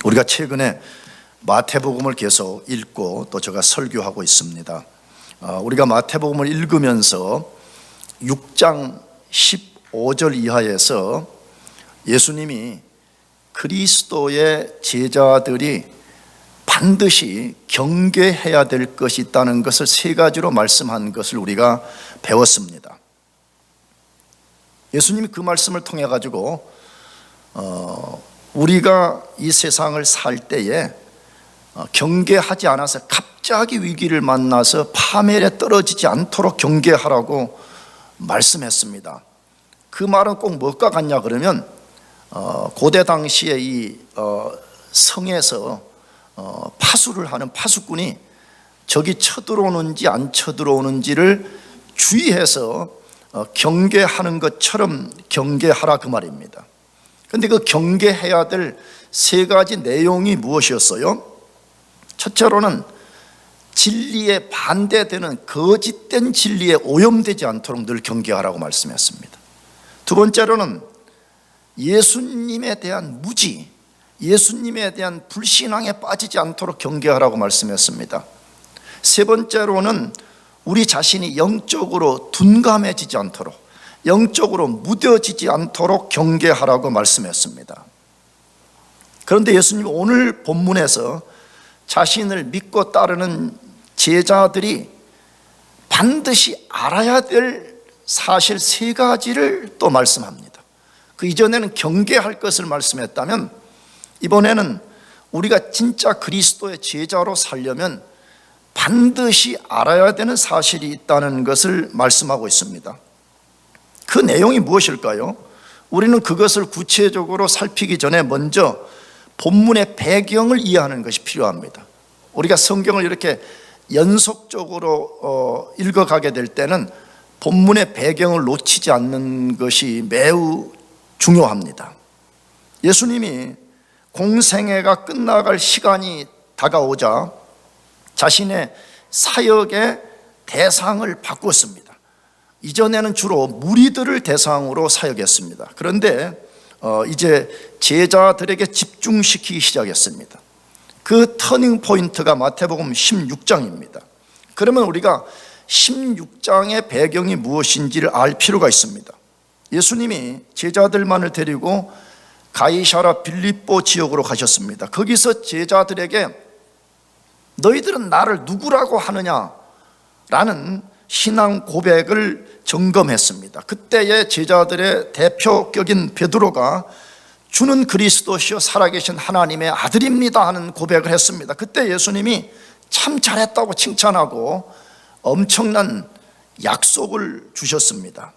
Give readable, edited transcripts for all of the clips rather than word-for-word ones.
우리가 최근에 마태복음을 계속 읽고 또 제가 설교하고 있습니다. 우리가 마태복음을 읽으면서 6장 15절 이하에서 예수님이 그리스도의 제자들이 반드시 경계해야 될 것이 있다는 것을 세 가지로 말씀한 것을 우리가 배웠습니다. 예수님이 그 말씀을 통해 가지고 우리가 이 세상을 살 때에 경계하지 않아서 갑자기 위기를 만나서 파멸에 떨어지지 않도록 경계하라고 말씀했습니다. 그 말은 꼭 뭐가 같냐 그러면 고대 당시에 이 성에서 파수를 하는 파수꾼이 적이 쳐들어오는지 안 쳐들어오는지를 주의해서 경계하는 것처럼 경계하라 그 말입니다. 그런데 그 경계해야 될 세 가지 내용이 무엇이었어요? 첫째로는 진리에 반대되는 거짓된 진리에 오염되지 않도록 늘 경계하라고 말씀했습니다. 두 번째로는 예수님에 대한 무지, 예수님에 대한 불신앙에 빠지지 않도록 경계하라고 말씀했습니다. 세 번째로는 우리 자신이 영적으로 둔감해지지 않도록, 영적으로 무뎌지지 않도록 경계하라고 말씀했습니다. 그런데 예수님이 오늘 본문에서 자신을 믿고 따르는 제자들이 반드시 알아야 될 사실 세 가지를 또 말씀합니다. 그 이전에는 경계할 것을 말씀했다면 이번에는 우리가 진짜 그리스도의 제자로 살려면 반드시 알아야 되는 사실이 있다는 것을 말씀하고 있습니다. 그 내용이 무엇일까요? 우리는 그것을 구체적으로 살피기 전에 먼저 본문의 배경을 이해하는 것이 필요합니다. 우리가 성경을 이렇게 연속적으로 읽어가게 될 때는 본문의 배경을 놓치지 않는 것이 매우 중요합니다. 예수님이 공생애가 끝나갈 시간이 다가오자 자신의 사역의 대상을 바꿨습니다. 이전에는 주로 무리들을 대상으로 사역했습니다. 그런데 이제 제자들에게 집중시키기 시작했습니다. 그 터닝 포인트가 마태복음 16장입니다. 그러면 우리가 16장의 배경이 무엇인지를 알 필요가 있습니다. 예수님이 제자들만을 데리고 가이사랴 빌립보 지역으로 가셨습니다. 거기서 제자들에게 너희들은 나를 누구라고 하느냐라는 신앙 고백을 점검했습니다. 그때의 제자들의 대표격인 베드로가 주는 그리스도시요 살아계신 하나님의 아들입니다 하는 고백을 했습니다. 그때 예수님이 참 잘했다고 칭찬하고 엄청난 약속을 주셨습니다.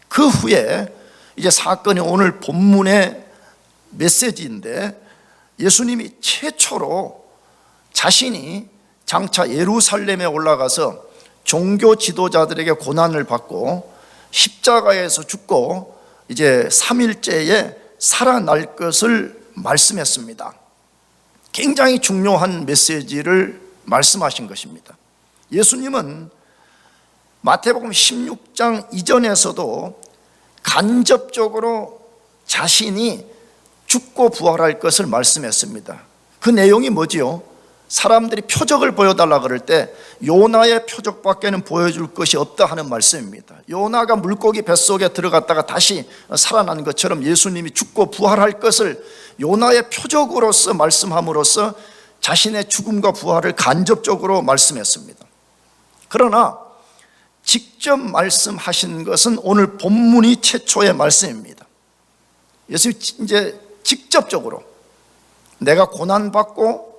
그 후에 이제 사건이 오늘 본문의 메시지인데 예수님이 최초로 자신이 장차 예루살렘에 올라가서 종교 지도자들에게 고난을 받고 십자가에서 죽고 이제 3일째에 살아날 것을 말씀했습니다. 굉장히 중요한 메시지를 말씀하신 것입니다. 예수님은 마태복음 16장 이전에서도 간접적으로 자신이 죽고 부활할 것을 말씀했습니다. 그 내용이 뭐지요? 사람들이 표적을 보여달라 그럴 때 요나의 표적밖에는 보여줄 것이 없다 하는 말씀입니다. 요나가 물고기 뱃속에 들어갔다가 다시 살아난 것처럼 예수님이 죽고 부활할 것을 요나의 표적으로서 말씀함으로써 자신의 죽음과 부활을 간접적으로 말씀했습니다. 그러나 직접 말씀하신 것은 오늘 본문이 최초의 말씀입니다. 예수님이 이제 직접적으로 내가 고난받고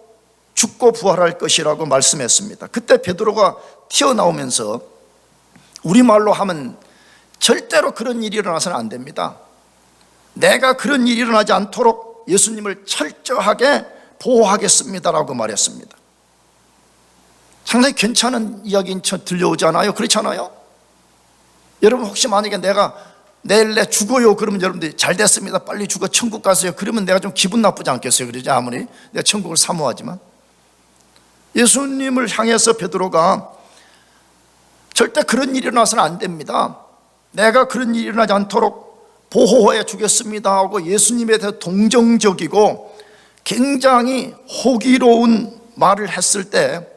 죽고 부활할 것이라고 말씀했습니다. 그때 베드로가 튀어나오면서 우리말로 하면 절대로 그런 일이 일어나서는 안 됩니다. 내가 그런 일이 일어나지 않도록 예수님을 철저하게 보호하겠습니다라고 말했습니다. 상당히 괜찮은 이야기인 척 들려오지 않아요? 그렇지 않아요? 여러분 혹시 만약에 내가 내일 내 죽어요 그러면 여러분들이 잘 됐습니다 빨리 죽어 천국 가세요 그러면 내가 좀 기분 나쁘지 않겠어요? 그러지 아무리 내가 천국을 사모하지만 예수님을 향해서 베드로가 절대 그런 일이 일어나서는 안 됩니다. 내가 그런 일이 일어나지 않도록 보호해 주겠습니다 하고 예수님에 대해 동정적이고 굉장히 호기로운 말을 했을 때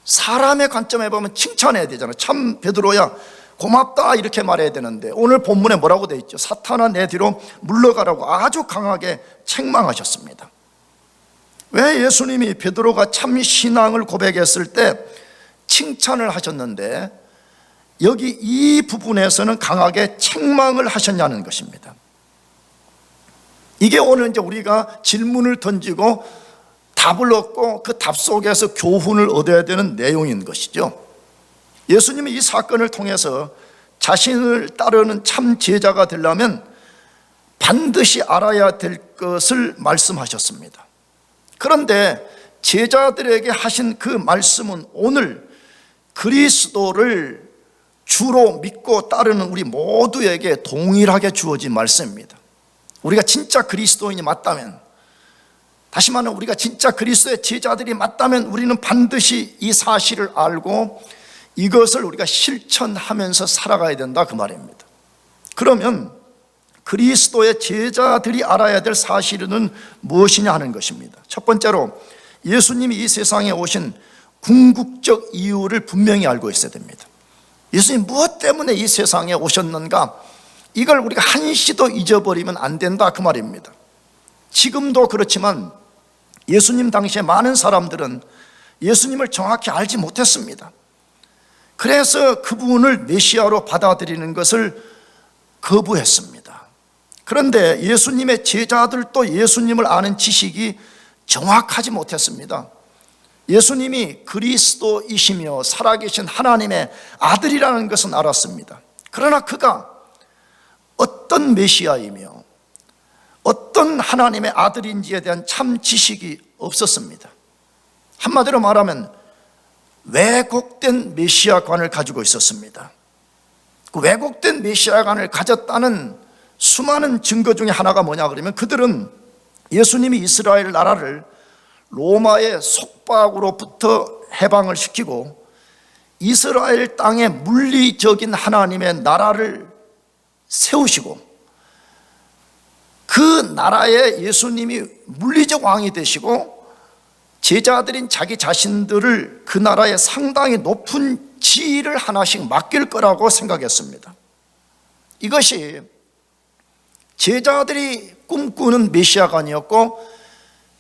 사람의 관점에 보면 칭찬해야 되잖아요. 참 베드로야 고맙다 이렇게 말해야 되는데 오늘 본문에 뭐라고 돼 있죠? 사탄아 내 뒤로 물러가라고 아주 강하게 책망하셨습니다. 왜 예수님이 베드로가 참 신앙을 고백했을 때 칭찬을 하셨는데 여기 이 부분에서는 강하게 책망을 하셨냐는 것입니다. 이게 오늘 이제 우리가 질문을 던지고 답을 얻고 그 답 속에서 교훈을 얻어야 되는 내용인 것이죠. 예수님이 이 사건을 통해서 자신을 따르는 참 제자가 되려면 반드시 알아야 될 것을 말씀하셨습니다. 그런데 제자들에게 하신 그 말씀은 오늘 그리스도를 주로 믿고 따르는 우리 모두에게 동일하게 주어진 말씀입니다. 우리가 진짜 그리스도인이 맞다면, 다시 말하면 우리가 진짜 그리스도의 제자들이 맞다면 우리는 반드시 이 사실을 알고 이것을 우리가 실천하면서 살아가야 된다 그 말입니다. 그러면 그리스도의 제자들이 알아야 될 사실은 무엇이냐 하는 것입니다. 첫 번째로 예수님이 이 세상에 오신 궁극적 이유를 분명히 알고 있어야 됩니다. 예수님 무엇 때문에 이 세상에 오셨는가, 이걸 우리가 한시도 잊어버리면 안 된다 그 말입니다. 지금도 그렇지만 예수님 당시에 많은 사람들은 예수님을 정확히 알지 못했습니다. 그래서 그분을 메시아로 받아들이는 것을 거부했습니다. 그런데 예수님의 제자들도 예수님을 아는 지식이 정확하지 못했습니다. 예수님이 그리스도이시며 살아계신 하나님의 아들이라는 것은 알았습니다. 그러나 그가 어떤 메시아이며 어떤 하나님의 아들인지에 대한 참 지식이 없었습니다. 한마디로 말하면 왜곡된 메시아관을 가지고 있었습니다. 그 왜곡된 메시아관을 가졌다는 수많은 증거 중에 하나가 뭐냐 그러면 그들은 예수님이 이스라엘 나라를 로마의 속박으로부터 해방을 시키고 이스라엘 땅에 물리적인 하나님의 나라를 세우시고 그 나라에 예수님이 물리적 왕이 되시고 제자들인 자기 자신들을 그 나라의 상당히 높은 지위를 하나씩 맡길 거라고 생각했습니다. 이것이 제자들이 꿈꾸는 메시아가 아니었고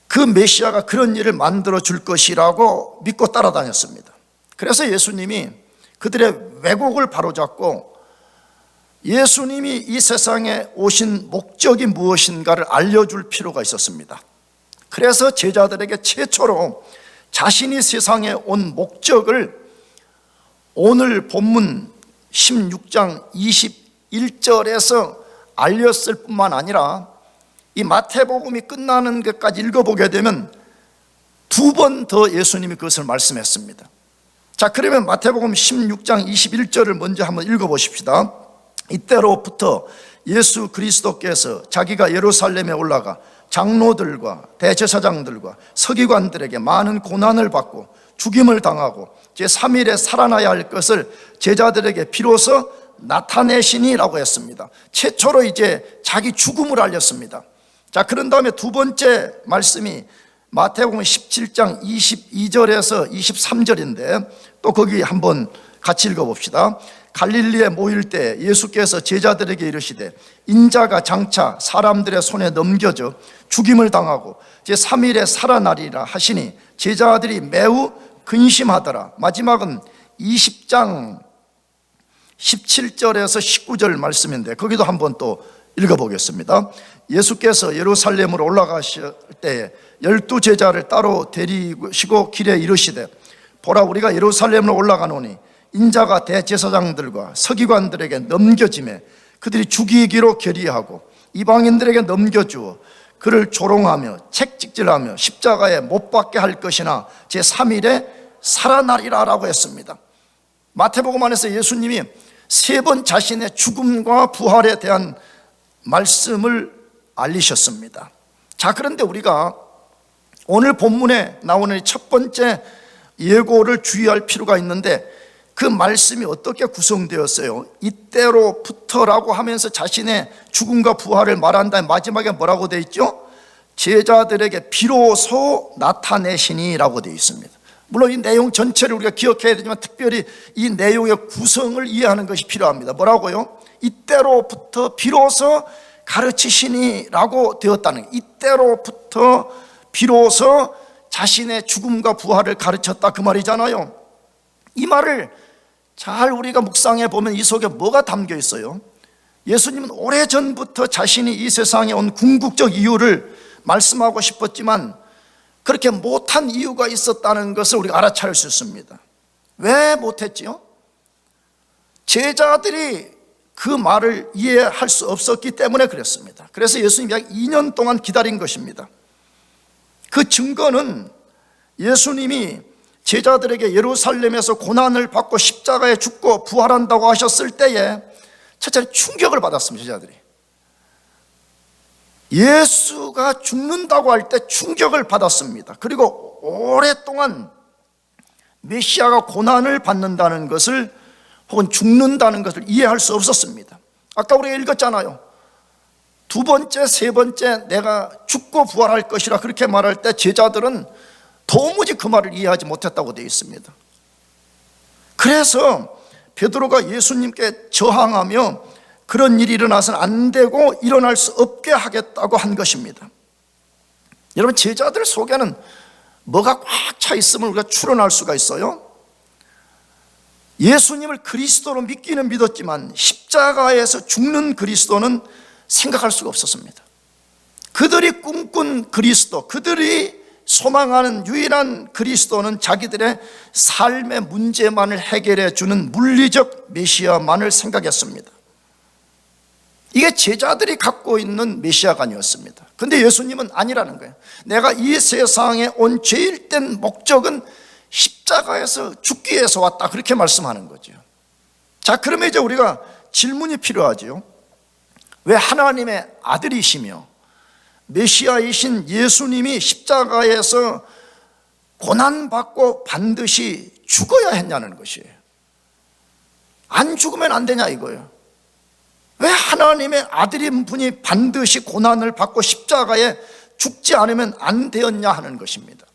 그 메시아가 그런 일을 만들어 줄 것이라고 믿고 따라다녔습니다. 그래서 예수님이 그들의 왜곡을 바로잡고 예수님이 이 세상에 오신 목적이 무엇인가를 알려줄 필요가 있었습니다. 그래서 제자들에게 최초로 자신이 세상에 온 목적을 오늘 본문 16장 21절에서 알렸을 뿐만 아니라 이 마태복음이 끝나는 것까지 읽어보게 되면 두 번 더 예수님이 그것을 말씀했습니다. 자, 그러면 마태복음 16장 21절을 먼저 한번 읽어보십시다. 이때로부터 예수 그리스도께서 자기가 예루살렘에 올라가 장로들과 대제사장들과 서기관들에게 많은 고난을 받고 죽임을 당하고 제3일에 살아나야 할 것을 제자들에게 비로소 나타내시니라고 했습니다. 최초로 이제 자기 죽음을 알렸습니다. 자, 그런 다음에 두 번째 말씀이 마태복음 17장 22절에서 23절인데 또 거기 한번 같이 읽어봅시다. 갈릴리에 모일 때 예수께서 제자들에게 이르시되 인자가 장차 사람들의 손에 넘겨져 죽임을 당하고 제3일에 살아나리라 하시니 제자들이 매우 근심하더라. 마지막은 20장 17절에서 19절 말씀인데 거기도 한번 또 읽어보겠습니다. 예수께서 예루살렘으로 올라가실 때 12제자를 따로 데리시고 길에 이르시되 보라 우리가 예루살렘으로 올라가노니 인자가 대제사장들과 서기관들에게 넘겨지매 그들이 죽이기로 결의하고 이방인들에게 넘겨주어 그를 조롱하며 책찍질하며 십자가에 못 박게 할 것이나 제3일에 살아나리라 라고 했습니다. 마태복음 안에서 예수님이 세 번 자신의 죽음과 부활에 대한 말씀을 알리셨습니다. 자, 그런데 우리가 오늘 본문에 나오는 첫 번째 예고를 주의할 필요가 있는데 그 말씀이 어떻게 구성되었어요? 이때로부터라고 하면서 자신의 죽음과 부활을 말한 다음에 마지막에 뭐라고 되어 있죠? 제자들에게 비로소 나타내시니라고 되어 있습니다. 물론 이 내용 전체를 우리가 기억해야 되지만 특별히 이 내용의 구성을 이해하는 것이 필요합니다. 뭐라고요? 이때로부터 비로소 가르치시니라고 되었다는 거예요. 이때로부터 비로소 자신의 죽음과 부활을 가르쳤다, 그 말이잖아요. 이 말을 잘 우리가 묵상해 보면 이 속에 뭐가 담겨 있어요? 예수님은 오래전부터 자신이 이 세상에 온 궁극적 이유를 말씀하고 싶었지만 그렇게 못한 이유가 있었다는 것을 우리가 알아차릴 수 있습니다. 왜 못했지요? 제자들이 그 말을 이해할 수 없었기 때문에 그랬습니다. 그래서 예수님이 약 2년 동안 기다린 것입니다. 그 증거는 예수님이 제자들에게 예루살렘에서 고난을 받고 십자가에 죽고 부활한다고 하셨을 때에 첫째는 충격을 받았습니다. 제자들이 예수가 죽는다고 할 때 충격을 받았습니다. 그리고 오랫동안 메시아가 고난을 받는다는 것을 혹은 죽는다는 것을 이해할 수 없었습니다. 아까 우리가 읽었잖아요. 두 번째, 세 번째 내가 죽고 부활할 것이라 그렇게 말할 때 제자들은 도무지 그 말을 이해하지 못했다고 되어 있습니다. 그래서 베드로가 예수님께 저항하며 그런 일이 일어나서는 안 되고 일어날 수 없게 하겠다고 한 것입니다. 여러분, 제자들 속에는 뭐가 꽉 차 있으면 우리가 추론할 수가 있어요. 예수님을 그리스도로 믿기는 믿었지만 십자가에서 죽는 그리스도는 생각할 수가 없었습니다. 그들이 꿈꾼 그리스도, 그들이 소망하는 유일한 그리스도는 자기들의 삶의 문제만을 해결해 주는 물리적 메시아만을 생각했습니다. 이게 제자들이 갖고 있는 메시아가 아니었습니다. 근데 예수님은 아니라는 거예요. 내가 이 세상에 온 제일된 목적은 십자가에서 죽기 위해서 왔다, 그렇게 말씀하는 거죠. 자, 그러면 이제 우리가 질문이 필요하죠. 왜 하나님의 아들이시며 메시아이신 예수님이 십자가에서 고난받고 반드시 죽어야 했냐는 것이에요. 안 죽으면 안 되냐 이거예요. 왜 하나님의 아들인 분이 반드시 고난을 받고 십자가에 죽지 않으면 안 되었냐 하는 것입니다.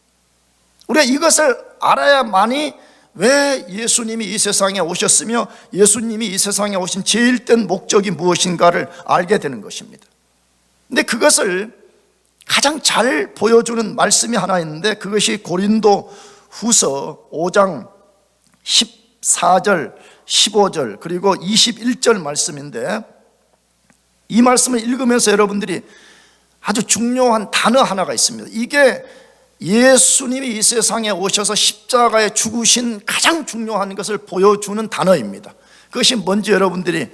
우리가 이것을 알아야만이 왜 예수님이 이 세상에 오셨으며 예수님이 이 세상에 오신 제일된 목적이 무엇인가를 알게 되는 것입니다. 근데 그것을 가장 잘 보여주는 말씀이 하나 있는데 그것이 고린도 후서 5장 14절, 15절 그리고 21절 말씀인데, 이 말씀을 읽으면서 여러분들이 아주 중요한 단어 하나가 있습니다. 이게 예수님이 이 세상에 오셔서 십자가에 죽으신 가장 중요한 것을 보여주는 단어입니다. 그것이 뭔지 여러분들이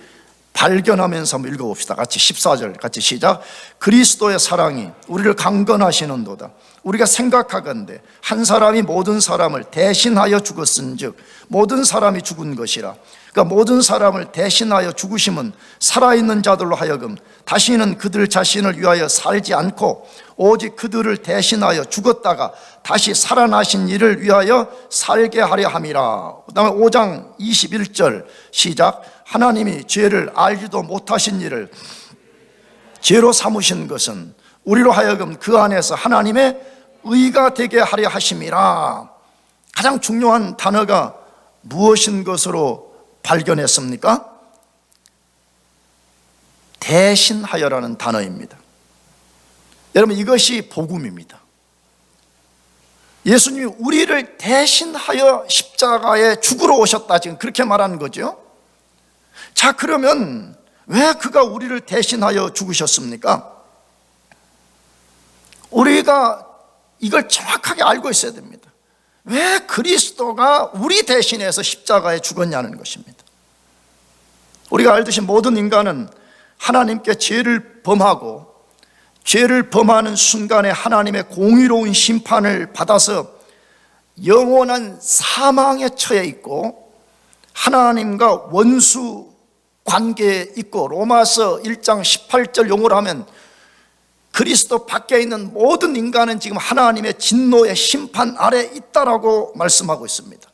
발견하면서 한번 읽어봅시다. 같이 14절 같이 시작. 그리스도의 사랑이 우리를 강건하시는도다. 우리가 생각하건대 한 사람이 모든 사람을 대신하여 죽었은즉 모든 사람이 죽은 것이라. 그러니까 모든 사람을 대신하여 죽으심은 살아있는 자들로 하여금 다시는 그들 자신을 위하여 살지 않고 오직 그들을 대신하여 죽었다가 다시 살아나신 이를 위하여 살게 하려 함이라. 그 다음에 5장 21절 시작. 하나님이 죄를 알지도 못하신 이를 죄로 삼으신 것은 우리로 하여금 그 안에서 하나님의 의가 되게 하려 하심이라. 가장 중요한 단어가 무엇인 것으로 발견했습니까? 대신하여라는 단어입니다. 여러분, 이것이 복음입니다. 예수님이 우리를 대신하여 십자가에 죽으러 오셨다, 지금 그렇게 말하는 거죠. 자, 그러면 왜 그가 우리를 대신하여 죽으셨습니까? 우리가 이걸 정확하게 알고 있어야 됩니다. 왜 그리스도가 우리 대신해서 십자가에 죽었냐는 것입니다. 우리가 알듯이 모든 인간은 하나님께 죄를 범하고 죄를 범하는 순간에 하나님의 공의로운 심판을 받아서 영원한 사망에 처해 있고 하나님과 원수 관계에 있고, 로마서 1장 18절 용어로 하면 그리스도 밖에 있는 모든 인간은 지금 하나님의 진노의 심판 아래 있다라고 말씀하고 있습니다.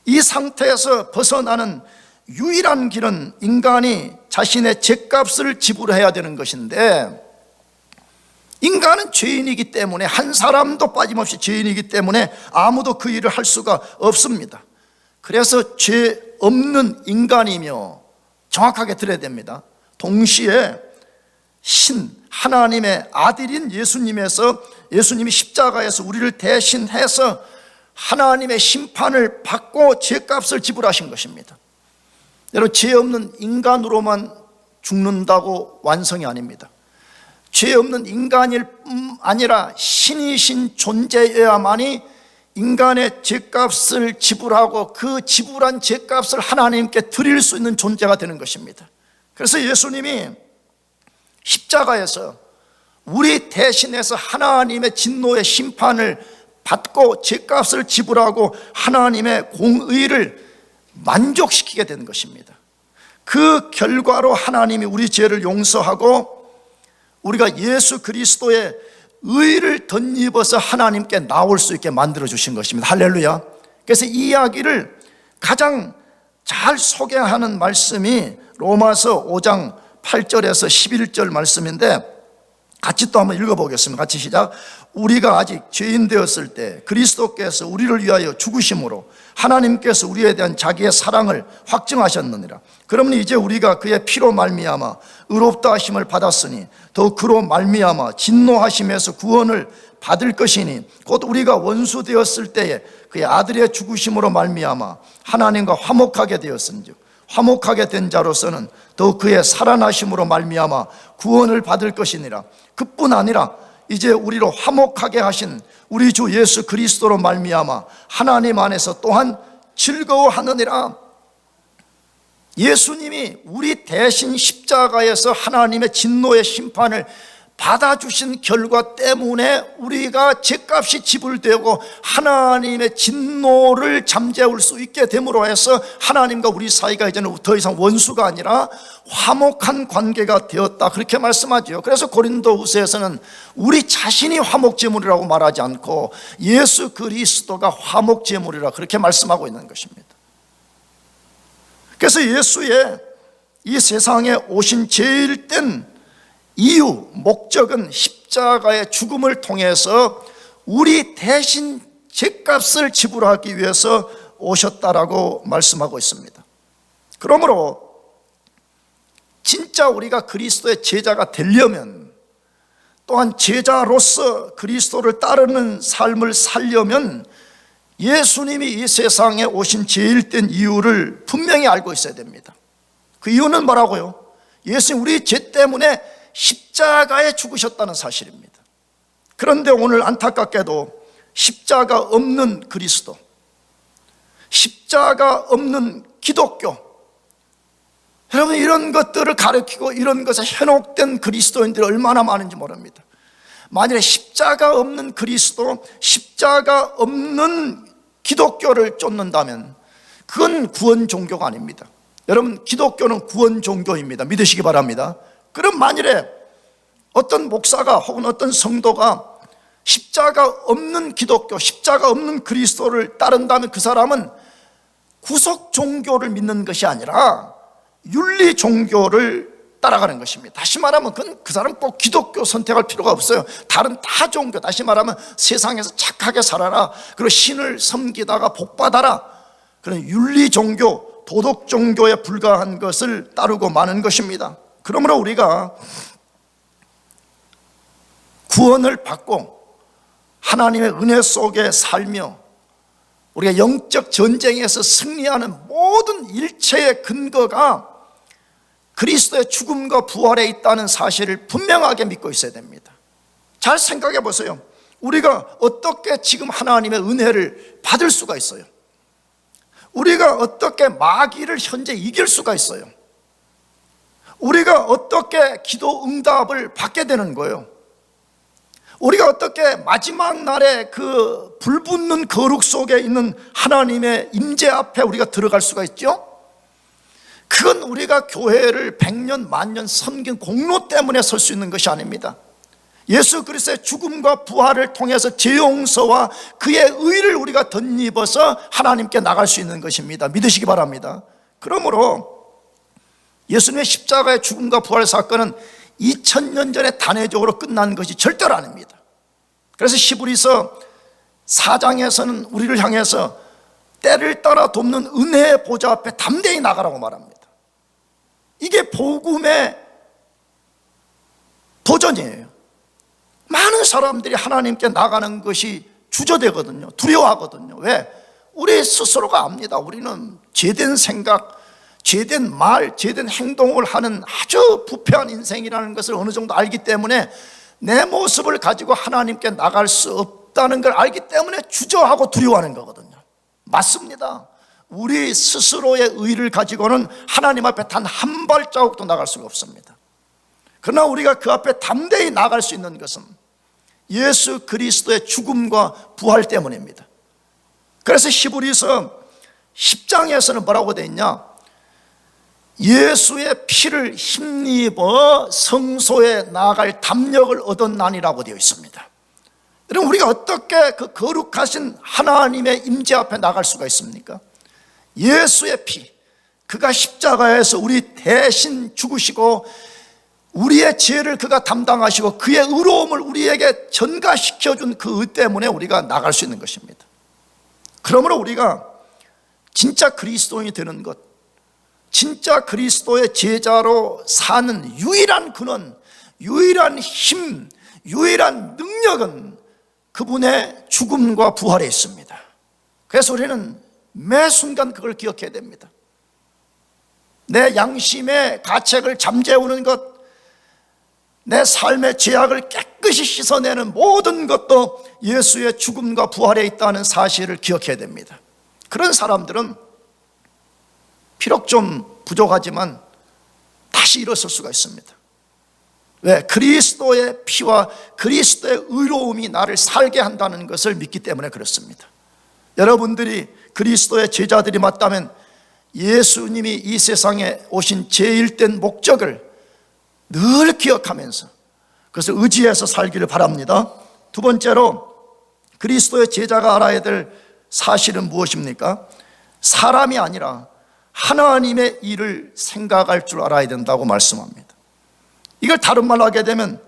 이 상태에서 벗어나는 유일한 길은 인간이 자신의 죄값을 지불해야 되는 것인데, 인간은 죄인이기 때문에, 한 사람도 빠짐없이 죄인이기 때문에 아무도 그 일을 할 수가 없습니다. 그래서 죄 없는 인간이며, 정확하게 들어야 됩니다, 동시에 하나님의 아들인 예수님이 십자가에서 우리를 대신해서 하나님의 심판을 받고 죄값을 지불하신 것입니다. 여러분, 죄 없는 인간으로만 죽는다고 완성이 아닙니다. 죄 없는 인간일 뿐 아니라 신이신 존재여야만이 인간의 죄값을 지불하고 그 지불한 죄값을 하나님께 드릴 수 있는 존재가 되는 것입니다. 그래서 예수님이 십자가에서 우리 대신해서 하나님의 진노의 심판을 받고 죄값을 지불하고 하나님의 공의를 만족시키게 되는 것입니다. 그 결과로 하나님이 우리 죄를 용서하고 우리가 예수 그리스도의 의를 덧입어서 하나님께 나올 수 있게 만들어 주신 것입니다. 할렐루야. 그래서 이 이야기를 가장 잘 소개하는 말씀이 로마서 5장 8절에서 11절 말씀인데, 같이 또 한번 읽어보겠습니다. 같이 시작. 우리가 아직 죄인 되었을 때 그리스도께서 우리를 위하여 죽으심으로 하나님께서 우리에 대한 자기의 사랑을 확증하셨느니라. 그러면 이제 우리가 그의 피로 말미암아 의롭다 하심을 받았으니 더 그로 말미암아 진노하심에서 구원을 받을 것이니, 곧 우리가 원수 되었을 때에 그의 아들의 죽으심으로 말미암아 하나님과 화목하게 되었은즉 화목하게 된 자로서는 더 그의 살아나심으로 말미암아 구원을 받을 것이니라. 그뿐 아니라 이제 우리로 화목하게 하신 우리 주 예수 그리스도로 말미암아 하나님 안에서 또한 즐거워하느니라. 예수님이 우리 대신 십자가에서 하나님의 진노의 심판을 받아주신 결과 때문에 우리가 죄값이 지불되고 하나님의 진노를 잠재울 수 있게 됨으로 해서 하나님과 우리 사이가 이제는 더 이상 원수가 아니라 화목한 관계가 되었다, 그렇게 말씀하죠. 그래서 고린도후서에서는 우리 자신이 화목제물이라고 말하지 않고 예수 그리스도가 화목제물이라 그렇게 말씀하고 있는 것입니다. 그래서 예수의 이 세상에 오신 제일 땐 이유, 목적은 십자가의 죽음을 통해서 우리 대신 죄값을 지불하기 위해서 오셨다라고 말씀하고 있습니다. 그러므로 진짜 우리가 그리스도의 제자가 되려면, 또한 제자로서 그리스도를 따르는 삶을 살려면 예수님이 이 세상에 오신 제일 된 이유를 분명히 알고 있어야 됩니다. 그 이유는 뭐라고요? 예수님 우리 죄 때문에 십자가에 죽으셨다는 사실입니다. 그런데 오늘 안타깝게도 십자가 없는 그리스도, 십자가 없는 기독교, 여러분 이런 것들을 가르치고 이런 것에 현혹된 그리스도인들이 얼마나 많은지 모릅니다. 만일에 십자가 없는 그리스도, 십자가 없는 기독교를 쫓는다면 그건 구원 종교가 아닙니다. 여러분, 기독교는 구원 종교입니다. 믿으시기 바랍니다. 그럼 만일에 어떤 목사가 혹은 어떤 성도가 십자가 없는 기독교, 십자가 없는 그리스도를 따른다면 그 사람은 구속 종교를 믿는 것이 아니라 윤리 종교를 따라가는 것입니다. 다시 말하면 그 사람은 꼭 기독교 선택할 필요가 없어요. 다른 타 종교, 다시 말하면 세상에서 착하게 살아라, 그리고 신을 섬기다가 복받아라, 그런 윤리 종교, 도덕 종교에 불과한 것을 따르고 마는 것입니다. 그러므로 우리가 구원을 받고 하나님의 은혜 속에 살며 우리가 영적 전쟁에서 승리하는 모든 일체의 근거가 그리스도의 죽음과 부활에 있다는 사실을 분명하게 믿고 있어야 됩니다. 잘 생각해 보세요. 우리가 어떻게 지금 하나님의 은혜를 받을 수가 있어요? 우리가 어떻게 마귀를 현재 이길 수가 있어요? 우리가 어떻게 기도 응답을 받게 되는 거예요? 우리가 어떻게 마지막 날에 그 불붙는 거룩 속에 있는 하나님의 임재 앞에 우리가 들어갈 수가 있죠? 그건 우리가 교회를 100년, 만년 섬긴 공로 때문에 설 수 있는 것이 아닙니다. 예수 그리스도의 죽음과 부활을 통해서 죄 용서와 그의 의를 우리가 덧입어서 하나님께 나갈 수 있는 것입니다. 믿으시기 바랍니다. 그러므로 예수님의 십자가의 죽음과 부활 사건은 2000년 전에 단회적으로 끝난 것이 절대로 아닙니다. 그래서 히브리서 4장에서는 우리를 향해서 때를 따라 돕는 은혜의 보좌 앞에 담대히 나가라고 말합니다. 이게 복음의 도전이에요. 많은 사람들이 하나님께 나가는 것이 주저되거든요. 두려워하거든요. 왜? 우리 스스로가 압니다. 우리는 죄된 생각, 죄된 말, 죄된 행동을 하는 아주 부패한 인생이라는 것을 어느 정도 알기 때문에 내 모습을 가지고 하나님께 나갈 수 없다는 걸 알기 때문에 주저하고 두려워하는 거거든요. 맞습니다. 우리 스스로의 의를 가지고는 하나님 앞에 단 한 발자국도 나갈 수가 없습니다. 그러나 우리가 그 앞에 담대히 나갈 수 있는 것은 예수 그리스도의 죽음과 부활 때문입니다. 그래서 히브리서 10장에서는 뭐라고 되어 있냐? 예수의 피를 힘입어 성소에 나아갈 담력을 얻었나니라고 되어 있습니다. 여러분, 우리가 어떻게 그 거룩하신 하나님의 임재 앞에 나갈 수가 있습니까? 예수의 피, 그가 십자가에서 우리 대신 죽으시고 우리의 죄를 그가 담당하시고 그의 의로움을 우리에게 전가시켜준 그 의 때문에 우리가 나갈 수 있는 것입니다. 그러므로 우리가 진짜 그리스도인이 되는 것, 진짜 그리스도의 제자로 사는 유일한 근원, 유일한 힘, 유일한 능력은 그분의 죽음과 부활에 있습니다. 그래서 우리는 매 순간 그걸 기억해야 됩니다. 내 양심의 가책을 잠재우는 것, 내 삶의 죄악을 깨끗이 씻어내는 모든 것도 예수의 죽음과 부활에 있다는 사실을 기억해야 됩니다. 그런 사람들은 비록 좀 부족하지만 다시 일어설 수가 있습니다. 왜? 그리스도의 피와 그리스도의 의로움이 나를 살게 한다는 것을 믿기 때문에 그렇습니다. 여러분들이 그리스도의 제자들이 맞다면 예수님이 이 세상에 오신 제1된 목적을 늘 기억하면서 그것을 의지해서 살기를 바랍니다. 두 번째로 그리스도의 제자가 알아야 될 사실은 무엇입니까? 사람이 아니라 하나님의 일을 생각할 줄 알아야 된다고 말씀합니다. 이걸 다른 말로 하게 되면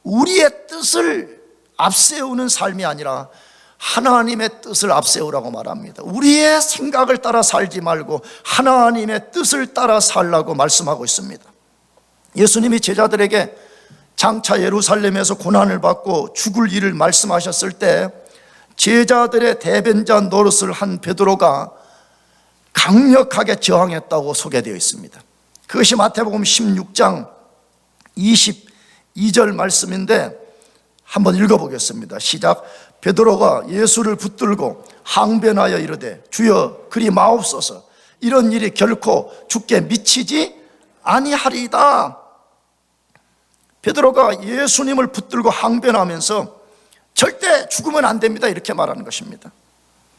우리의 뜻을 앞세우는 삶이 아니라 하나님의 뜻을 앞세우라고 말합니다. 우리의 생각을 따라 살지 말고 하나님의 뜻을 따라 살라고 말씀하고 있습니다. 예수님이 제자들에게 장차 예루살렘에서 고난을 받고 죽을 일을 말씀하셨을 때 제자들의 대변자 노릇을 한 베드로가 강력하게 저항했다고 소개되어 있습니다. 그것이 마태복음 16장 22절 말씀인데 한번 읽어보겠습니다. 시작. 베드로가 예수를 붙들고 항변하여 이르되 주여 그리 마옵소서, 이런 일이 결코 주께 미치지 아니하리이다. 베드로가 예수님을 붙들고 항변하면서 절대 죽으면 안 됩니다 이렇게 말하는 것입니다.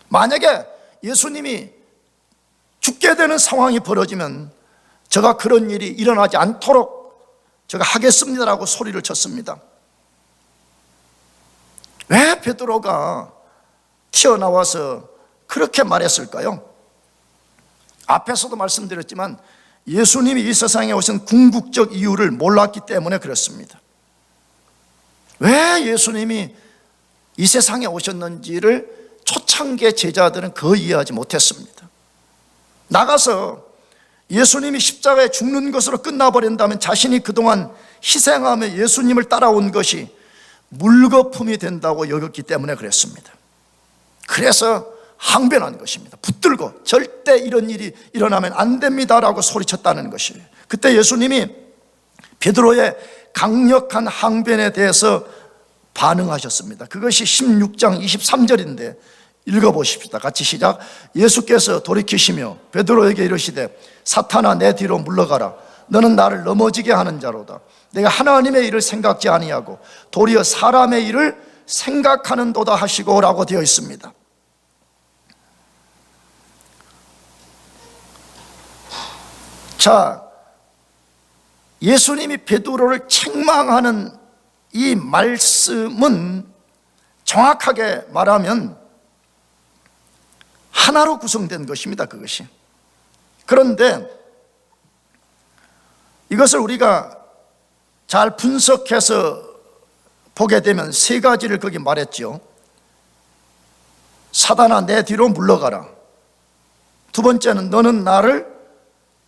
만약에 예수님이 죽게 되는 상황이 벌어지면 제가 그런 일이 일어나지 않도록 제가 하겠습니다라고 소리를 쳤습니다. 왜 베드로가 튀어나와서 그렇게 말했을까요? 앞에서도 말씀드렸지만 예수님이 이 세상에 오신 궁극적 이유를 몰랐기 때문에 그렇습니다. 왜 예수님이 이 세상에 오셨는지를 초창기의 제자들은 거의 이해하지 못했습니다. 나가서 예수님이 십자가에 죽는 것으로 끝나버린다면 자신이 그동안 희생하며 예수님을 따라온 것이 물거품이 된다고 여겼기 때문에 그랬습니다. 그래서 항변한 것입니다. 붙들고 절대 이런 일이 일어나면 안 됩니다라고 소리쳤다는 것이에요. 그때 예수님이 베드로의 강력한 항변에 대해서 반응하셨습니다. 그것이 16장 23절인데 읽어보십시다. 같이 시작. 예수께서 돌이키시며 베드로에게 이르시되 사탄아 내 뒤로 물러가라. 너는 나를 넘어지게 하는 자로다. 내가 하나님의 일을 생각지 아니하고 도리어 사람의 일을 생각하는도다 하시고 라고 되어 있습니다. 자, 예수님이 베드로를 책망하는 이 말씀은 정확하게 말하면 하나로 구성된 것입니다. 그것이. 그런데 이것을 우리가 잘 분석해서 보게 되면 세 가지를 거기 말했죠. 사단아, 내 뒤로 물러가라. 두 번째는 너는 나를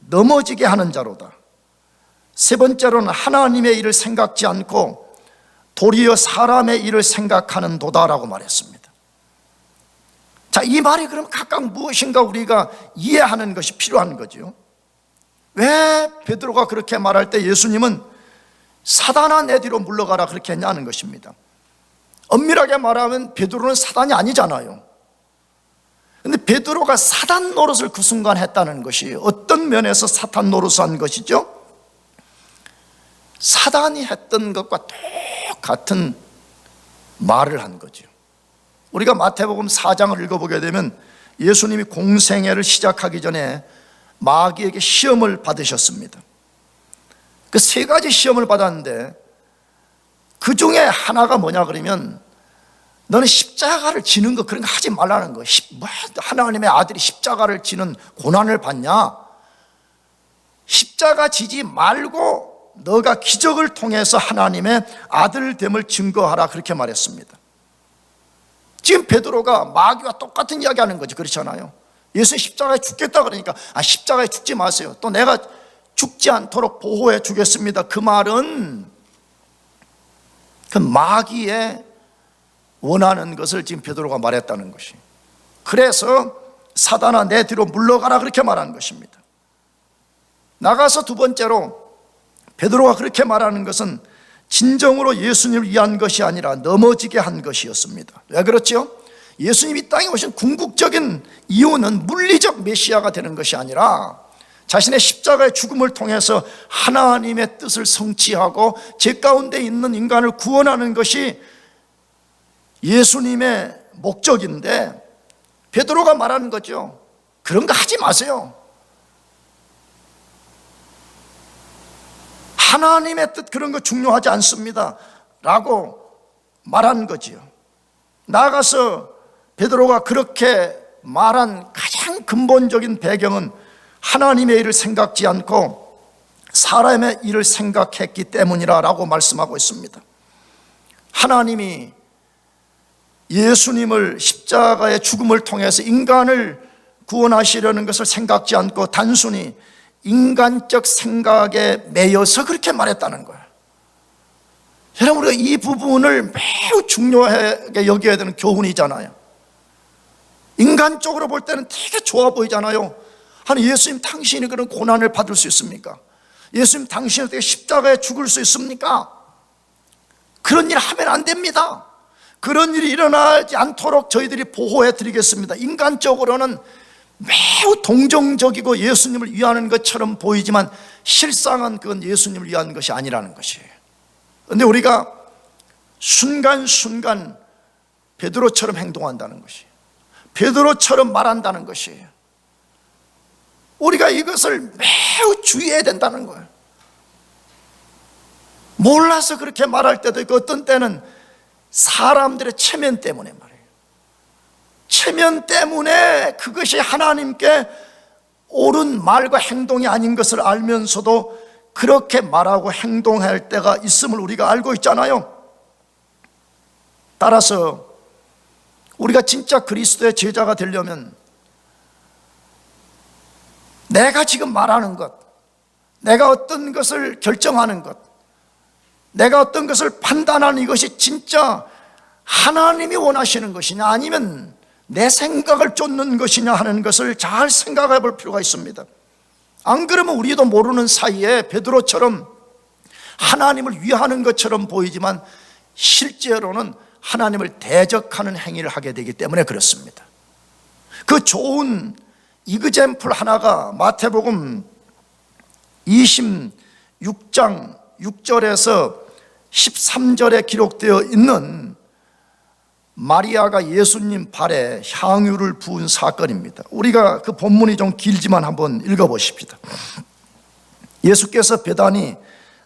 넘어지게 하는 자로다. 세 번째로는 하나님의 일을 생각지 않고 도리어 사람의 일을 생각하는 도다라고 말했습니다. 자, 이 말이 그럼 각각 무엇인가 우리가 이해하는 것이 필요한 거죠. 왜 베드로가 그렇게 말할 때 예수님은 사단아, 내 뒤로 물러가라 그렇게 했냐는 것입니다. 엄밀하게 말하면 베드로는 사단이 아니잖아요. 근데 베드로가 사단 노릇을 그 순간 했다는 것이 어떤 면에서 사탄 노릇을 한 것이죠? 사단이 했던 것과 똑같은 말을 한 거죠. 우리가 마태복음 4장을 읽어보게 되면 예수님이 공생애를 시작하기 전에 마귀에게 시험을 받으셨습니다. 그 세 가지 시험을 받았는데 그 중에 하나가 뭐냐 그러면 너는 십자가를 지는 거 그런 거 하지 말라는 거예요. 하나님의 아들이 십자가를 지는 고난을 받냐? 십자가 지지 말고 너가 기적을 통해서 하나님의 아들됨을 증거하라 그렇게 말했습니다. 지금 베드로가 마귀와 똑같은 이야기하는 거죠. 그렇잖아요. 예수 십자가에 죽겠다 그러니까 십자가에 죽지 마세요. 또 내가 죽지 않도록 보호해 주겠습니다. 그 말은 그 마귀의 원하는 것을 지금 베드로가 말했다는 것이. 그래서 사단아, 내 뒤로 물러가라 그렇게 말한 것입니다. 나가서 두 번째로 베드로가 그렇게 말하는 것은 진정으로 예수님을 위한 것이 아니라 넘어지게 한 것이었습니다. 왜 그렇죠? 예수님이 이 땅에 오신 궁극적인 이유는 물리적 메시아가 되는 것이 아니라 자신의 십자가의 죽음을 통해서 하나님의 뜻을 성취하고 죄 가운데 있는 인간을 구원하는 것이 예수님의 목적인데 베드로가 말하는 거죠. 그런 거 하지 마세요. 하나님의 뜻 그런 거 중요하지 않습니다 라고 말한 거지요. 나아가서 베드로가 그렇게 말한 가장 근본적인 배경은 하나님의 일을 생각지 않고 사람의 일을 생각했기 때문이라고 말씀하고 있습니다. 하나님이 예수님을 십자가의 죽음을 통해서 인간을 구원하시려는 것을 생각지 않고 단순히 인간적 생각에 매여서 그렇게 말했다는 거예요. 여러분, 우리가 이 부분을 매우 중요하게 여겨야 되는 교훈이잖아요. 인간적으로 볼 때는 되게 좋아 보이잖아요. 아니, 예수님 당신이 그런 고난을 받을 수 있습니까? 예수님 당신이 어떻게 십자가에 죽을 수 있습니까? 그런 일 하면 안 됩니다. 그런 일이 일어나지 않도록 저희들이 보호해 드리겠습니다. 인간적으로는 매우 동정적이고 예수님을 위하는 것처럼 보이지만 실상은 그건 예수님을 위한 것이 아니라는 것이에요. 그런데 우리가 순간순간 베드로처럼 행동한다는 것이에요. 베드로처럼 말한다는 것이에요. 우리가 이것을 매우 주의해야 된다는 거예요. 몰라서 그렇게 말할 때도 있고 어떤 때는 사람들의 체면 때문에 말해요. 체면 때문에 그것이 하나님께 옳은 말과 행동이 아닌 것을 알면서도 그렇게 말하고 행동할 때가 있음을 우리가 알고 있잖아요. 따라서 우리가 진짜 그리스도의 제자가 되려면 내가 지금 말하는 것, 내가 어떤 것을 결정하는 것, 내가 어떤 것을 판단하는 이것이 진짜 하나님이 원하시는 것이냐 아니면 내 생각을 쫓는 것이냐 하는 것을 잘 생각해 볼 필요가 있습니다. 안 그러면 우리도 모르는 사이에 베드로처럼 하나님을 위하는 것처럼 보이지만 실제로는 하나님을 대적하는 행위를 하게 되기 때문에 그렇습니다. 그 좋은 이그젬플 하나가 마태복음 26장 6절에서 13절에 기록되어 있는 마리아가 예수님 발에 향유를 부은 사건입니다. 우리가 그 본문이 좀 길지만 한번 읽어보십시다. 예수께서 베다니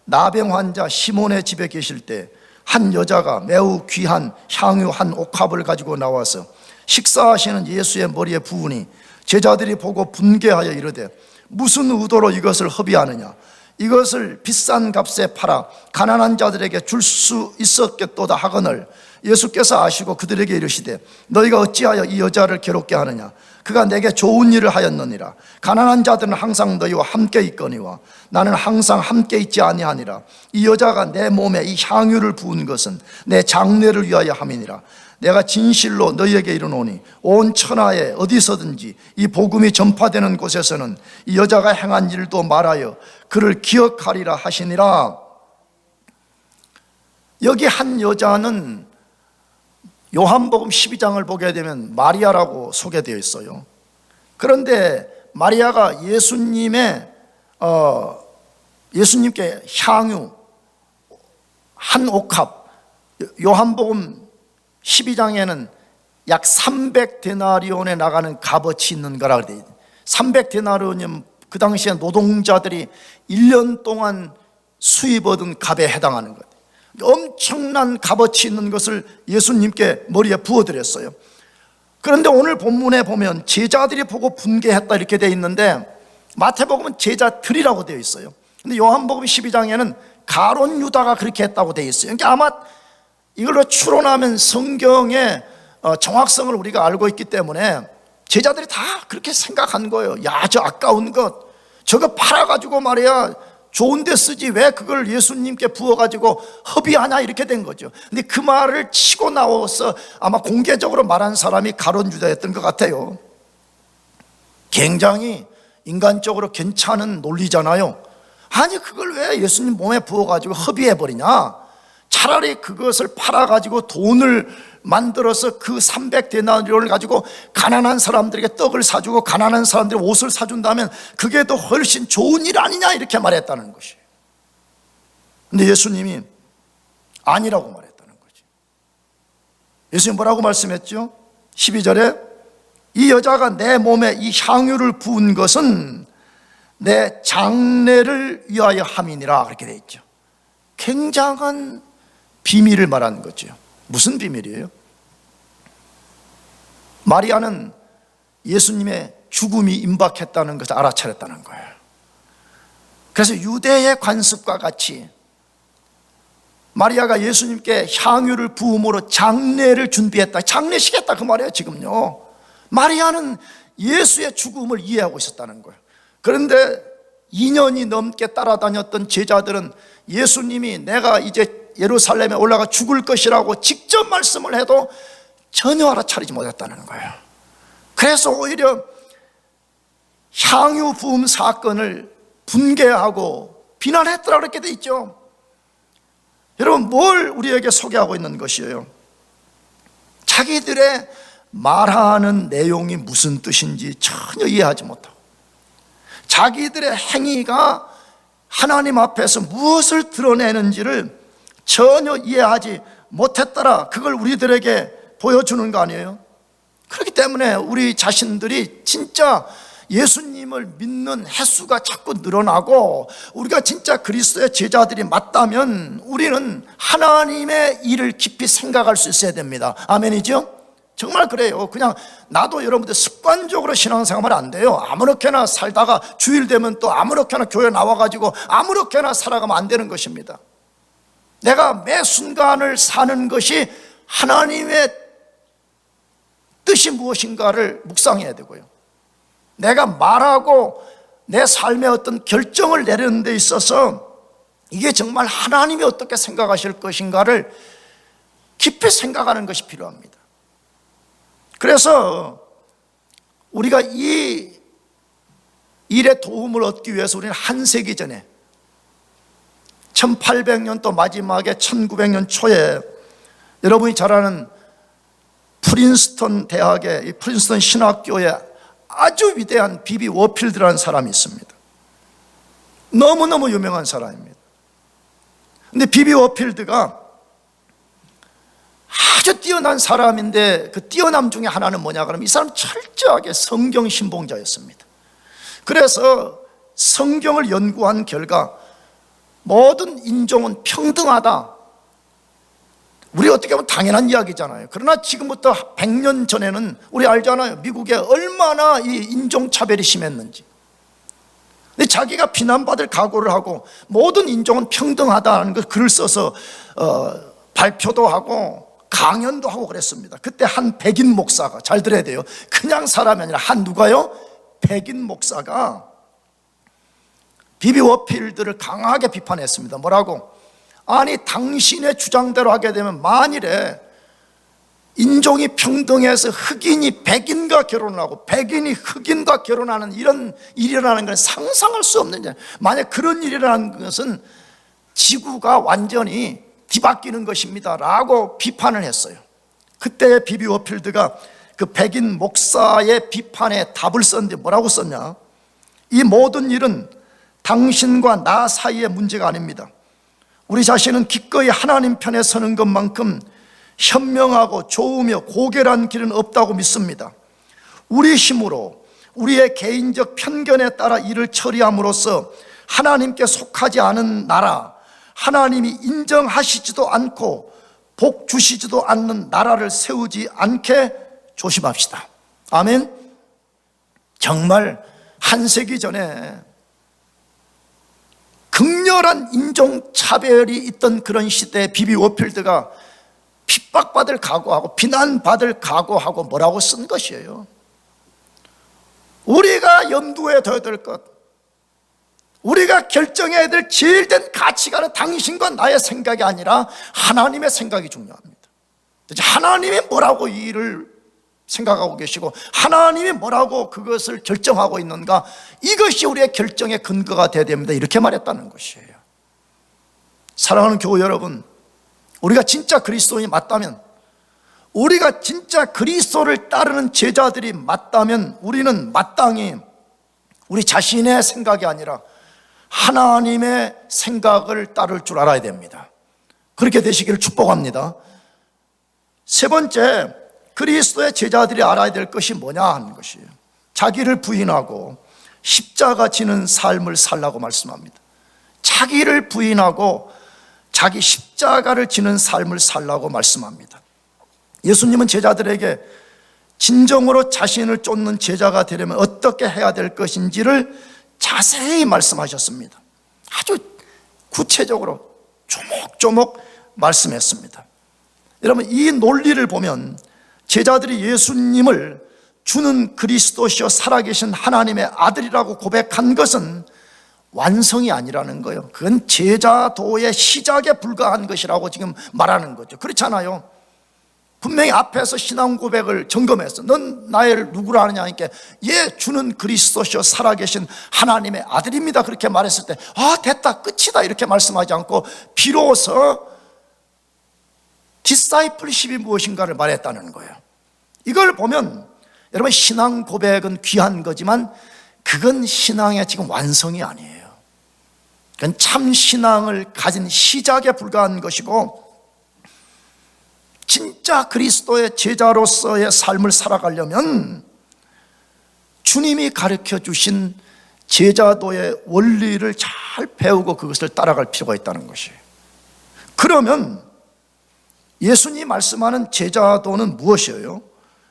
나병 환자 시몬의 집에 계실 때 한 여자가 매우 귀한 향유 한 옥합을 가지고 나와서 식사하시는 예수의 머리에 부으니 제자들이 보고 분개하여 이르되 무슨 의도로 이것을 허비하느냐, 이것을 비싼 값에 팔아 가난한 자들에게 줄 수 있었겠도다 하거늘 예수께서 아시고 그들에게 이르시되 너희가 어찌하여 이 여자를 괴롭게 하느냐 그가 내게 좋은 일을 하였느니라. 가난한 자들은 항상 너희와 함께 있거니와 나는 항상 함께 있지 아니하니라. 이 여자가 내 몸에 이 향유를 부은 것은 내 장례를 위하여 함이니라. 내가 진실로 너희에게 이르노니 온 천하에 어디서든지 이 복음이 전파되는 곳에서는 이 여자가 행한 일도 말하여 그를 기억하리라 하시니라. 여기 한 여자는 요한복음 12장을 보게 되면 마리아라고 소개되어 있어요. 그런데 마리아가 예수님께 향유 한 옥합, 요한복음 12장에는 약 300데나리온에 나가는 값어치 있는 거라 그래요. 300데나리온이면 그 당시에 노동자들이 1년 동안 수입 얻은 값에 해당하는 것. 엄청난 값어치 있는 것을 예수님께 머리에 부어드렸어요. 그런데 오늘 본문에 보면 제자들이 보고 분개했다 이렇게 되어 있는데 마태복음은 제자들이라고 되어 있어요. 근데 요한복음 12장에는 가룟 유다가 그렇게 했다고 되어 있어요. 그러니까 아마 이걸로 추론하면 성경의 정확성을 우리가 알고 있기 때문에 제자들이 다 그렇게 생각한 거예요. 야, 저 아까운 것 저거 팔아가지고 말이야 좋은 데 쓰지 왜 그걸 예수님께 부어가지고 허비하냐 이렇게 된 거죠. 근데 그 말을 치고 나와서 아마 공개적으로 말한 사람이 가룟 유다였던 것 같아요. 굉장히 인간적으로 괜찮은 논리잖아요. 아니 그걸 왜 예수님 몸에 부어가지고 허비해버리냐. 차라리 그것을 팔아가지고 돈을 만들어서 그 300데나리온을 가지고 가난한 사람들에게 떡을 사주고 가난한 사람들에게 옷을 사준다면 그게 더 훨씬 좋은 일 아니냐 이렇게 말했다는 것이에요. 근데 예수님이 아니라고 말했다는 거죠. 예수님 뭐라고 말씀했죠? 12절에 이 여자가 내 몸에 이 향유를 부은 것은 내 장례를 위하여 함이니라 그렇게 되어 있죠. 굉장한 비밀을 말하는 거죠. 무슨 비밀이에요? 마리아는 예수님의 죽음이 임박했다는 것을 알아차렸다는 거예요. 그래서 유대의 관습과 같이 마리아가 예수님께 향유를 부음으로 장례를 준비했다. 장례식했다 그 말이에요 지금요. 마리아는 예수의 죽음을 이해하고 있었다는 거예요. 그런데 2년이 넘게 따라다녔던 제자들은 예수님이 내가 이제 예루살렘에 올라가 죽을 것이라고 직접 말씀을 해도 전혀 알아차리지 못했다는 거예요. 그래서 오히려 향유 부음 사건을 분개하고 비난했더라 그렇게 돼 있죠. 여러분 뭘 우리에게 소개하고 있는 것이에요? 자기들의 말하는 내용이 무슨 뜻인지 전혀 이해하지 못하고 자기들의 행위가 하나님 앞에서 무엇을 드러내는지를 전혀 이해하지 못했더라. 그걸 우리들에게 보여주는 거 아니에요? 그렇기 때문에 우리 자신들이 진짜 예수님을 믿는 횟수가 자꾸 늘어나고 우리가 진짜 그리스도의 제자들이 맞다면 우리는 하나님의 일을 깊이 생각할 수 있어야 됩니다. 아멘이죠? 정말 그래요. 그냥 나도 여러분들 습관적으로 신앙생활 안 돼요. 아무렇게나 살다가 주일 되면 또 아무렇게나 교회 나와가지고 아무렇게나 살아가면 안 되는 것입니다. 내가 매 순간을 사는 것이 하나님의 뜻이 무엇인가를 묵상해야 되고요. 내가 말하고 내 삶의 어떤 결정을 내리는 데 있어서 이게 정말 하나님이 어떻게 생각하실 것인가를 깊이 생각하는 것이 필요합니다. 그래서 우리가 이 일에 도움을 얻기 위해서 우리는 한 세기 전에 1800년도 마지막에 1900년 초에 여러분이 잘 아는 프린스턴 대학의 이 프린스턴 신학교에 아주 위대한 비비 워필드라는 사람이 있습니다. 너무너무 유명한 사람입니다. 근데 비비 워필드가 아주 뛰어난 사람인데 그 뛰어남 중에 하나는 뭐냐 그러면 이 사람 철저하게 성경 신봉자였습니다. 그래서 성경을 연구한 결과 모든 인종은 평등하다. 우리 어떻게 보면 당연한 이야기잖아요. 그러나 지금부터 100년 전에는 우리 알잖아요. 미국에 얼마나 이 인종차별이 심했는지. 근데 자기가 비난받을 각오를 하고 모든 인종은 평등하다는 걸 글을 써서 발표도 하고 강연도 하고 그랬습니다. 그때 한 백인 목사가, 잘 들어야 돼요, 그냥 사람이 아니라 한 누가요? 백인 목사가 비비 워필드를 강하게 비판했습니다. 뭐라고? 아니, 당신의 주장대로 하게 되면 만일에 인종이 평등해서 흑인이 백인과 결혼하고 백인이 흑인과 결혼하는 이런 일이 일어나는 건 상상할 수 없는 일. 만약 그런 일이 일어나는 것은 지구가 완전히 뒤바뀌는 것입니다 라고 비판을 했어요. 그때 비비 워필드가 그 백인 목사의 비판에 답을 썼는데 뭐라고 썼냐? 이 모든 일은 당신과 나 사이의 문제가 아닙니다. 우리 자신은 기꺼이 하나님 편에 서는 것만큼 현명하고 좋으며 고결한 길은 없다고 믿습니다. 우리 힘으로 우리의 개인적 편견에 따라 일을 처리함으로써 하나님께 속하지 않은 나라, 하나님이 인정하시지도 않고 복 주시지도 않는 나라를 세우지 않게 조심합시다. 아멘. 정말 한 세기 전에 극렬한 인종차별이 있던 그런 시대에 비비 워필드가 핍박받을 각오하고 비난받을 각오하고 뭐라고 쓴 것이에요? 우리가 염두에 둬야 될 것, 우리가 결정해야 될 제일 된 가치관은 당신과 나의 생각이 아니라 하나님의 생각이 중요합니다. 하나님이 뭐라고 이 일을 생각하고 계시고 하나님이 뭐라고 그것을 결정하고 있는가, 이것이 우리의 결정의 근거가 되어야 됩니다. 이렇게 말했다는 것이에요. 사랑하는 교우 여러분, 우리가 진짜 그리스도인이 맞다면, 우리가 진짜 그리스도를 따르는 제자들이 맞다면 우리는 마땅히 우리 자신의 생각이 아니라 하나님의 생각을 따를 줄 알아야 됩니다. 그렇게 되시기를 축복합니다. 세 번째, 그리스도의 제자들이 알아야 될 것이 뭐냐 하는 것이에요. 자기를 부인하고 십자가 지는 삶을 살라고 말씀합니다. 자기를 부인하고 자기 십자가를 지는 삶을 살라고 말씀합니다. 예수님은 제자들에게 진정으로 자신을 쫓는 제자가 되려면 어떻게 해야 될 것인지를 자세히 말씀하셨습니다. 아주 구체적으로 조목조목 말씀했습니다. 여러분, 이 논리를 보면 제자들이 예수님을 주는 그리스도시요 살아계신 하나님의 아들이라고 고백한 것은 완성이 아니라는 거예요. 그건 제자도의 시작에 불과한 것이라고 지금 말하는 거죠. 그렇잖아요. 분명히 앞에서 신앙 고백을 점검했어. 넌 나를 누구라 하느냐 하니까 예, 주는 그리스도시요 살아계신 하나님의 아들입니다 그렇게 말했을 때 됐다, 끝이다 이렇게 말씀하지 않고 비로소 디사이플십이 무엇인가를 말했다는 거예요. 이걸 보면 여러분, 신앙 고백은 귀한 거지만 그건 신앙의 지금 완성이 아니에요. 그건 참 신앙을 가진 시작에 불과한 것이고, 진짜 그리스도의 제자로서의 삶을 살아가려면 주님이 가르쳐 주신 제자도의 원리를 잘 배우고 그것을 따라갈 필요가 있다는 것이에요. 그러면 예수님이 말씀하는 제자도는 무엇이에요?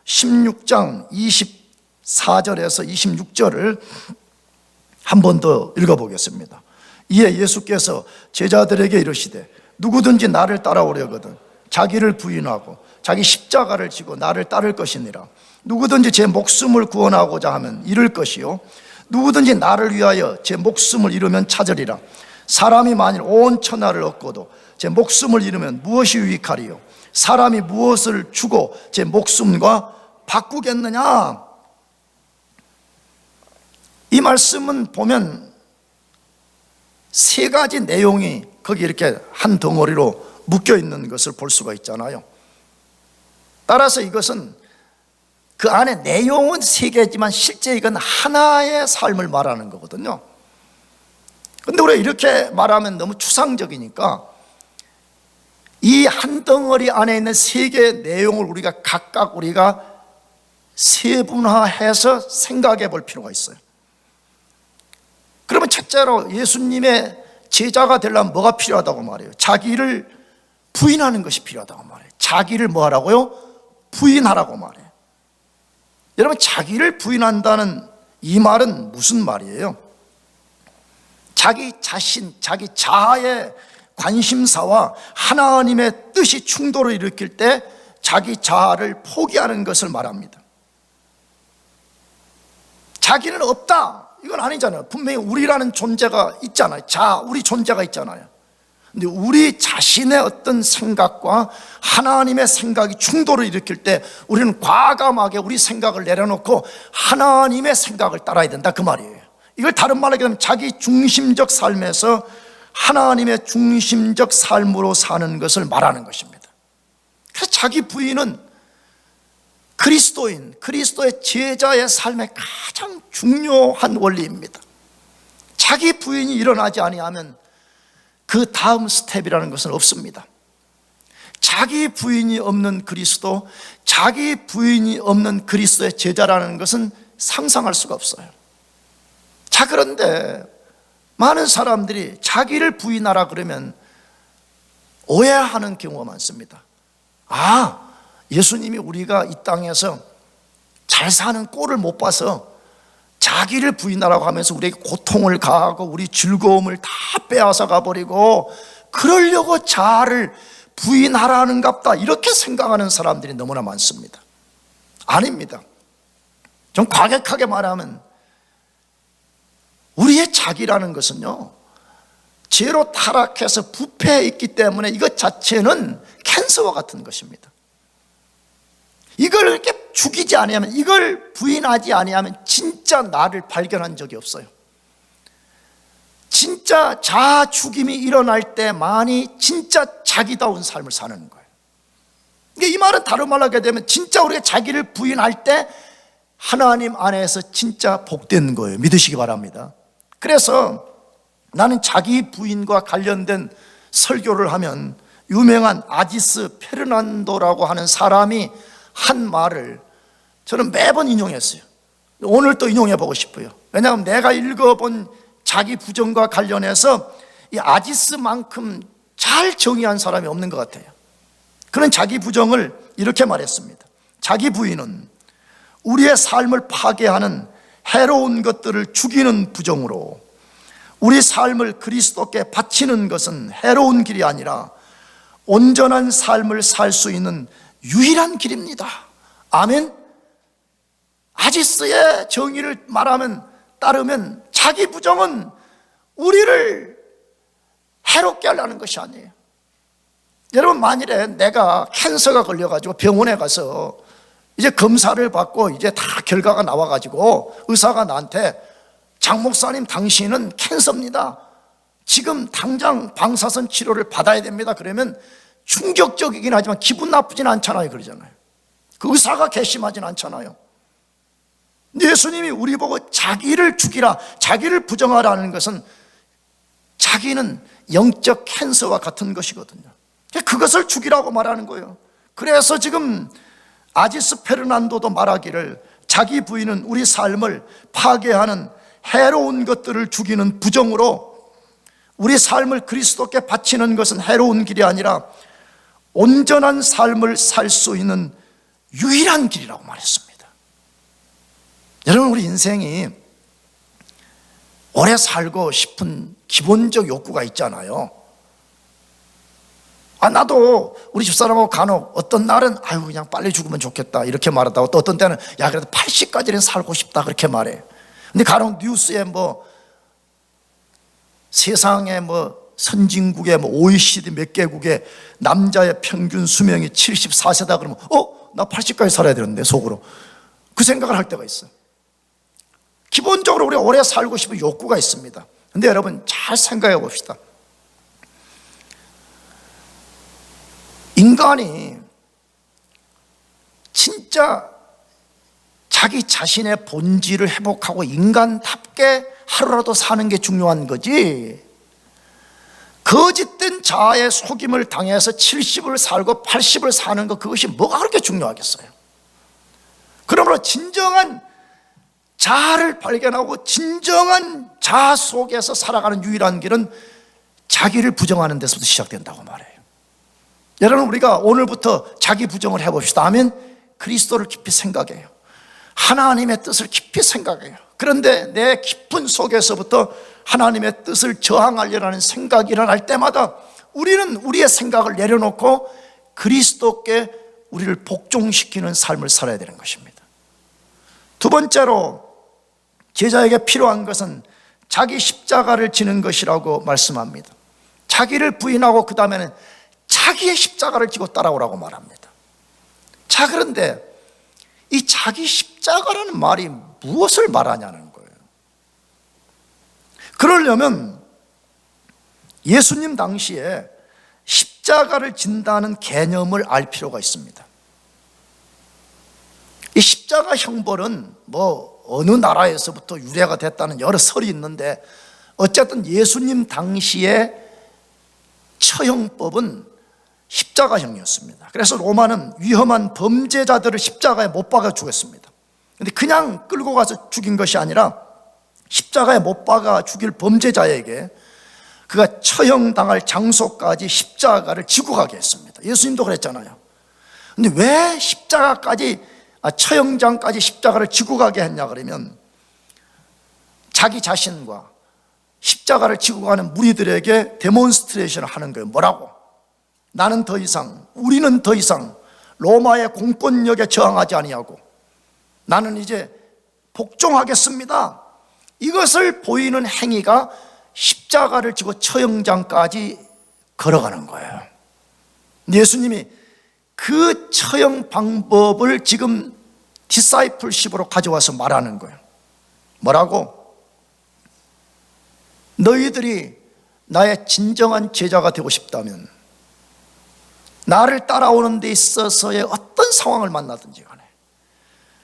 16장 24절에서 26절을 한 번 더 읽어보겠습니다. 이에 예수께서 제자들에게 이르시되 누구든지 나를 따라오려거든 자기를 부인하고 자기 십자가를 지고 나를 따를 것이니라. 누구든지 제 목숨을 구원하고자 하면 잃을 것이요 누구든지 나를 위하여 제 목숨을 잃으면 찾으리라. 사람이 만일 온 천하를 얻고도 제 목숨을 잃으면 무엇이 유익하리요? 사람이 무엇을 주고 제 목숨과 바꾸겠느냐? 이 말씀은 보면 세 가지 내용이 거기 이렇게 한 덩어리로 묶여 있는 것을 볼 수가 있잖아요. 따라서 이것은 그 안에 내용은 세 개지만 실제 이건 하나의 삶을 말하는 거거든요. 그런데 우리가 이렇게 말하면 너무 추상적이니까 이 한 덩어리 안에 있는 세 개의 내용을 우리가 각각 우리가 세분화해서 생각해 볼 필요가 있어요. 그러면 첫째로 예수님의 제자가 되려면 뭐가 필요하다고 말해요? 자기를 부인하는 것이 필요하다고 말해요. 자기를 뭐 하라고요? 부인하라고 말해요. 여러분, 자기를 부인한다는 이 말은 무슨 말이에요? 자기 자신, 자기 자아의 관심사와 하나님의 뜻이 충돌을 일으킬 때 자기 자아를 포기하는 것을 말합니다. 자기는 없다, 이건 아니잖아요. 분명히 우리라는 존재가 있잖아요. 우리 존재가 있잖아요. 근데 우리 자신의 어떤 생각과 하나님의 생각이 충돌을 일으킬 때 우리는 과감하게 우리 생각을 내려놓고 하나님의 생각을 따라야 된다, 그 말이에요. 이걸 다른 말로 얘기하면 자기 중심적 삶에서 하나님의 중심적 삶으로 사는 것을 말하는 것입니다. 그래서 자기 부인은 그리스도인, 그리스도의 제자의 삶의 가장 중요한 원리입니다. 자기 부인이 일어나지 아니하면 그 다음 스텝이라는 것은 없습니다. 자기 부인이 없는 그리스도, 자기 부인이 없는 그리스도의 제자라는 것은 상상할 수가 없어요. 자, 그런데 많은 사람들이 자기를 부인하라 그러면 오해하는 경우가 많습니다. 예수님이 우리가 이 땅에서 잘 사는 꼴을 못 봐서 자기를 부인하라고 하면서 우리에게 고통을 가하고 우리 즐거움을 다 빼앗아 가버리고 그러려고 자아를 부인하라는갑다, 이렇게 생각하는 사람들이 너무나 많습니다. 아닙니다. 좀 과격하게 말하면 우리의 자기라는 것은요, 죄로 타락해서 부패해 있기 때문에 이것 자체는 캔서와 같은 것입니다. 이걸 이렇게 죽이지 아니하면, 이걸 부인하지 아니하면 진짜 나를 발견한 적이 없어요. 진짜 자아 죽임이 일어날 때만이 진짜 자기다운 삶을 사는 거예요. 이 말은 다른 말로 하게 되면 진짜 우리가 자기를 부인할 때 하나님 안에서 진짜 복된 거예요. 믿으시기 바랍니다. 그래서 나는 자기 부인과 관련된 설교를 하면 유명한 아지스 페르난도라고 하는 사람이 한 말을 저는 매번 인용했어요. 오늘 또 인용해 보고 싶어요. 왜냐하면 내가 읽어본 자기 부정과 관련해서 이 아지스만큼 잘 정의한 사람이 없는 것 같아요. 그는 자기 부정을 이렇게 말했습니다. 자기 부인은 우리의 삶을 파괴하는 해로운 것들을 죽이는 부정으로 우리 삶을 그리스도께 바치는 것은 해로운 길이 아니라 온전한 삶을 살 수 있는 유일한 길입니다. 아멘. 아지스의 정의를 따르면 자기 부정은 우리를 해롭게 하려는 것이 아니에요. 여러분, 만일에 내가 캔서가 걸려가지고 병원에 가서 이제 검사를 받고 이제 다 결과가 나와가지고 의사가 나한테 장 목사님, 당신은 캔서입니다, 지금 당장 방사선 치료를 받아야 됩니다, 그러면 충격적이긴 하지만 기분 나쁘진 않잖아요. 그러잖아요. 그 의사가 괘씸하진 않잖아요. 예수님이 우리 보고 자기를 죽이라, 자기를 부정하라는 것은 자기는 영적 캔서와 같은 것이거든요. 그것을 죽이라고 말하는 거예요. 그래서 지금 아지스 페르난도도 말하기를 자기 부인은 우리 삶을 파괴하는 해로운 것들을 죽이는 부정으로 우리 삶을 그리스도께 바치는 것은 해로운 길이 아니라 온전한 삶을 살 수 있는 유일한 길이라고 말했습니다. 여러분, 우리 인생이 오래 살고 싶은 기본적 욕구가 있잖아요. 나도 우리 집사람하고 간혹 어떤 날은 그냥 빨리 죽으면 좋겠다 이렇게 말하다가 또 어떤 때는 그래도 80까지는 살고 싶다 그렇게 말해요. 근데 간혹 뉴스에 세상에 선진국의 OECD 몇 개국의 남자의 평균 수명이 74세다 그러면 나 80까지 살아야 되는데 속으로 그 생각을 할 때가 있어요. 기본적으로 우리가 오래 살고 싶은 욕구가 있습니다. 근데 여러분, 잘 생각해 봅시다. 인간이 진짜 자기 자신의 본질을 회복하고 인간답게 하루라도 사는 게 중요한 거지, 거짓된 자아의 속임을 당해서 70을 살고 80을 사는 것, 그것이 뭐가 그렇게 중요하겠어요? 그러므로 진정한 자아를 발견하고 진정한 자아 속에서 살아가는 유일한 길은 자기를 부정하는 데서부터 시작된다고 말해요. 여러분, 우리가 오늘부터 자기 부정을 해봅시다 하면 그리스도를 깊이 생각해요. 하나님의 뜻을 깊이 생각해요. 그런데 내 깊은 속에서부터 하나님의 뜻을 저항하려는 생각이 일어날 때마다 우리는 우리의 생각을 내려놓고 그리스도께 우리를 복종시키는 삶을 살아야 되는 것입니다. 두 번째로 제자에게 필요한 것은 자기 십자가를 지는 것이라고 말씀합니다. 자기를 부인하고 그 다음에는 자기의 십자가를 지고 따라오라고 말합니다. 자, 그런데 이 자기 십자가라는 말이 무엇을 말하냐는 거예요. 그러려면 예수님 당시에 십자가를 진다는 개념을 알 필요가 있습니다. 이 십자가 형벌은 어느 나라에서부터 유래가 됐다는 여러 설이 있는데, 어쨌든 예수님 당시의 처형법은 십자가형이었습니다. 그래서 로마는 위험한 범죄자들을 십자가에 못 박아 죽였습니다. 그런데 그냥 끌고 가서 죽인 것이 아니라 십자가에 못 박아 죽일 범죄자에게 그가 처형당할 장소까지 십자가를 지고 가게 했습니다. 예수님도 그랬잖아요. 그런데 왜 처형장까지 십자가를 지고 가게 했냐 그러면, 자기 자신과 십자가를 지고 가는 무리들에게 데몬스트레이션을 하는 거예요. 뭐라고? 나는 더 이상, 우리는 더 이상 로마의 공권력에 저항하지 아니하고 나는 이제 복종하겠습니다. 이것을 보이는 행위가 십자가를 지고 처형장까지 걸어가는 거예요. 예수님이 그 처형 방법을 지금 디사이플십으로 가져와서 말하는 거예요. 뭐라고? 너희들이 나의 진정한 제자가 되고 싶다면 나를 따라오는 데 있어서의 어떤 상황을 만나든지 간에,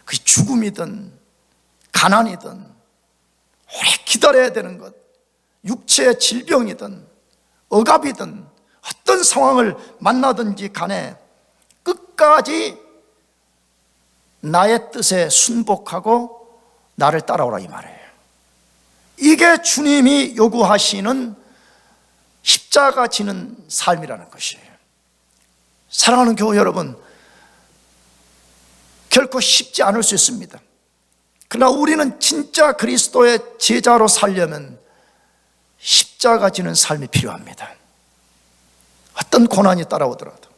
그 죽음이든 가난이든 오래 기다려야 되는 것, 육체의 질병이든 억압이든 어떤 상황을 만나든지 간에 끝까지 나의 뜻에 순복하고 나를 따라오라, 이 말이에요. 이게 주님이 요구하시는 십자가 지는 삶이라는 것이에요. 사랑하는 교회 여러분, 결코 쉽지 않을 수 있습니다. 그러나 우리는 진짜 그리스도의 제자로 살려면 십자가 지는 삶이 필요합니다. 어떤 고난이 따라오더라도,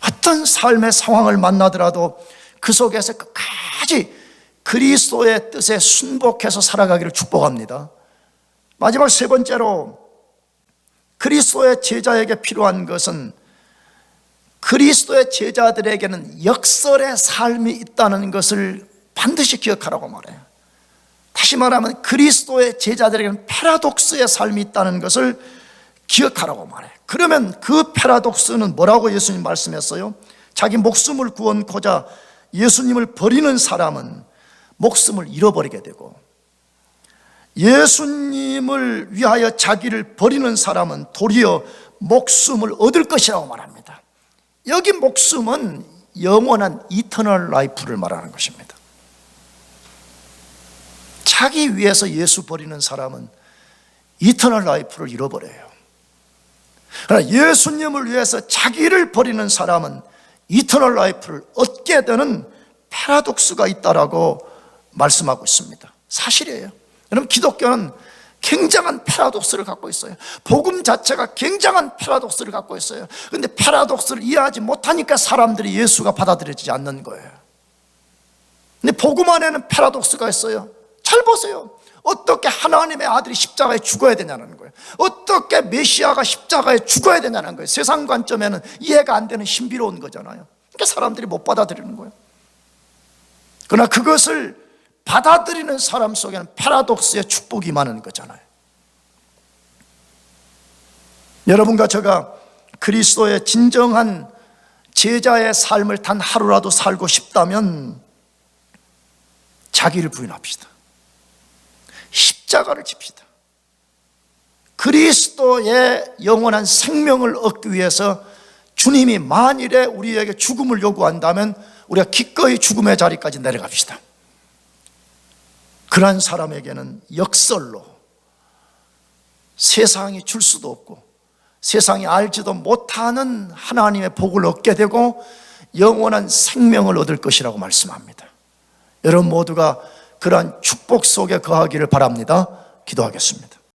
어떤 삶의 상황을 만나더라도 그 속에서 끝까지 그리스도의 뜻에 순복해서 살아가기를 축복합니다. 마지막 세 번째로, 그리스도의 제자에게 필요한 것은, 그리스도의 제자들에게는 역설의 삶이 있다는 것을 반드시 기억하라고 말해요. 다시 말하면 그리스도의 제자들에게는 패러독스의 삶이 있다는 것을 기억하라고 말해요. 그러면 그 패러독스는 뭐라고 예수님 말씀했어요? 자기 목숨을 구원코자 예수님을 버리는 사람은 목숨을 잃어버리게 되고, 예수님을 위하여 자기를 버리는 사람은 도리어 목숨을 얻을 것이라고 말합니다. 여기 목숨은 영원한 이터널 라이프를 말하는 것입니다. 자기 위해서 예수 버리는 사람은 이터널 라이프를 잃어버려요. 그러나 예수님을 위해서 자기를 버리는 사람은 이터널 라이프를 얻게 되는 패러독스가 있다라고 말씀하고 있습니다. 사실이에요. 여러분, 기독교는 굉장한 패러독스를 갖고 있어요. 복음 자체가 굉장한 패러독스를 갖고 있어요. 그런데 패러독스를 이해하지 못하니까 사람들이 예수가 받아들여지지 않는 거예요. 근데 복음 안에는 패러독스가 있어요. 잘 보세요. 어떻게 하나님의 아들이 십자가에 죽어야 되냐는 거예요. 어떻게 메시아가 십자가에 죽어야 되냐는 거예요. 세상 관점에는 이해가 안 되는 신비로운 거잖아요. 그러니까 사람들이 못 받아들이는 거예요. 그러나 그것을 받아들이는 사람 속에는 패러독스의 축복이 많은 거잖아요. 여러분과 제가 그리스도의 진정한 제자의 삶을 단 하루라도 살고 싶다면 자기를 부인합시다. 십자가를 집시다. 그리스도의 영원한 생명을 얻기 위해서 주님이 만일에 우리에게 죽음을 요구한다면 우리가 기꺼이 죽음의 자리까지 내려갑시다. 그러한 사람에게는 역설로 세상이 줄 수도 없고 세상이 알지도 못하는 하나님의 복을 얻게 되고 영원한 생명을 얻을 것이라고 말씀합니다. 여러분 모두가 그러한 축복 속에 거하기를 바랍니다. 기도하겠습니다.